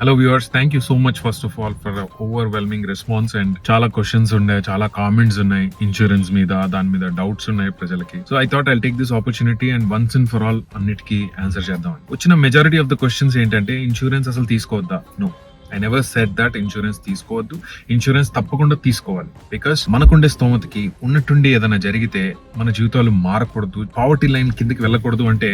Hello viewers, thank you so much first of all for overwhelming response. And చాలా questions ఉన్నాయి, చాలా comments ఉన్నాయి, insurance మీద దాని మీద డౌట్స్ ఉన్నాయి ప్రజలకి. So I thought I take this opportunity and once and for all అన్నిటికీ ఆన్సర్ చేద్దాం. వచ్చిన మెజారిటీ ఆఫ్ ద క్వశ్చన్స్ ఏంటంటే, ఇన్సూరెన్స్ అసలు తీసుకోవద్దా? No, I never said that insurance తీసుకోవద్దు. ఇన్సూరెన్స్ తప్పకుండా తీసుకోవాలి. బికాస్ మనకుండే స్తోమతకి ఉన్నట్టుండి ఏదైనా జరిగితే మన జీవితాలు మారకూడదు, పావర్టీ లైన్ కిందకి వెళ్ళకూడదు అంటే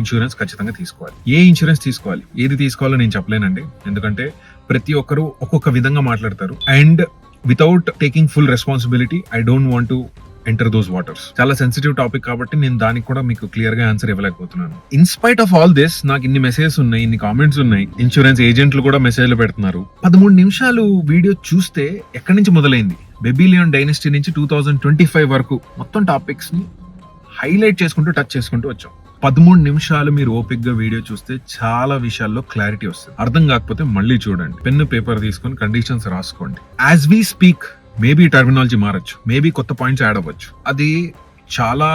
ఇన్సూరెన్స్ ఖచ్చితంగా తీసుకోవాలి. ఏ ఇన్సూరెన్స్ తీసుకోవాలి, ఏది తీసుకోవాలో నేను చెప్పలేనండి. ఎందుకంటే ప్రతి ఒక్కరు ఒక్కొక్క విధంగా మాట్లాడతారు. And without taking full responsibility I don't want to enter those waters. చాలా సెన్సిటివ్ టాపిక్ కాబట్టి నేను దానికి కూడా మీకు క్లియర్ గా ఆన్సర్ ఇవ్వలేకపోతున్నాను. ఇన్స్పైట్ ఆఫ్ ఆల్ దిస్ నాకు ఇన్ని మెసేజెస్ ఉన్నాయి, ఇన్ని కామెంట్స్ ఉన్నాయి. ఇన్సూరెన్స్ ఏజెంట్లు కూడా మెసేజ్లు పెడుతున్నారు. 13 నిమిషాలు వీడియో చూస్తే ఎక్కడి నుంచి మొదలైంది, బెబిలియన్ డైనస్టీ నుంచి 2025 వరకు మొత్తం టాపిక్స్ ని హైలైట్ చేసుకుంటూ టచ్ చేసుకుంటూ వచ్చాం. 13 నిమిషాలు మీరు ఓపిక్ గా వీడియో చూస్తే చాలా విషయాల్లో క్లారిటీ వస్తుంది. అర్థం కాకపోతే మళ్ళీ చూడండి, పెన్ను పేపర్ తీసుకొని కండిషన్స్ రాసుకోండి. As we speak maybe terminology మారచ్చు, మేబీ కొత్త పాయింట్స్ యాడ్ అవ్వచ్చు. అది చాలా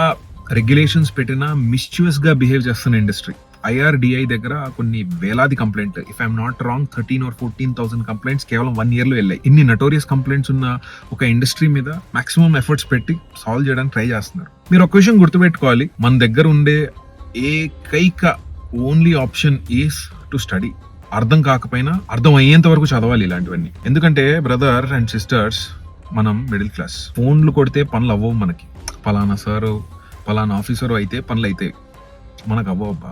రెగ్యులేషన్స్ పెట్టిన మిస్చ్యూస్ గా బిహేవ్ చేస్తున్న ఇండస్ట్రీ. IRDI దగ్గర కొన్ని వేలాది complaint, if I'm not wrong 13 or 14,000 complaints కేవలం 1 year లో వెళ్ళాయి. ఇన్ని నటోరియస్ కంప్లైంట్స్ ఉన్న ఒక ఇండస్ట్రీ మీద మాక్సిమం ఎఫర్ట్స్ పెట్టి సాల్వ్ చేయడానికి ట్రై చేస్తున్నారు. మీరు ఒక విషయం గుర్తుపెట్టుకోవాలి, మన దగ్గర ఉండే ఏకైక only option is to study. అర్థం కాకపోయినా అర్థం అయ్యేంత వరకు చదవాలి ఇలాంటివన్నీ. ఎందుకంటే బ్రదర్ అండ్ సిస్టర్స్, మనం మిడిల్ క్లాస్. ఫోన్లు కొడితే పనులు అవ్వవు మనకి. పలానా సారు పలానా ఆఫీసరు అయితే పనులు అయితే మనకు అవ్వబ్బా.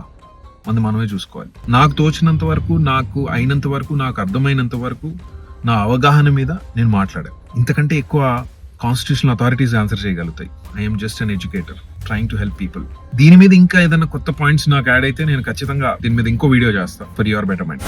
మనమే చూసుకోవాలి. నాకు తోచినంత వరకు, నాకు అయినంత వరకు, నాకు అర్థమైనంత వరకు నా అవగాహన మీద నేను మాట్లాడాను. ఇంతకంటే ఎక్కువ కాన్స్టిట్యూషనల్ అథారిటీస్ ఆన్సర్ చేయగలుగుతాయి. I'm just an educator trying to help people. దీని మీద ఇంకా ఏదైనా కొత్త పాయింట్స్ నాకు యాడ్ అయితే నేను ఖచ్చితంగా దీని మీద ఇంకో వీడియో చేస్తాను ఫర్ యువర్ బెటర్మెంట్.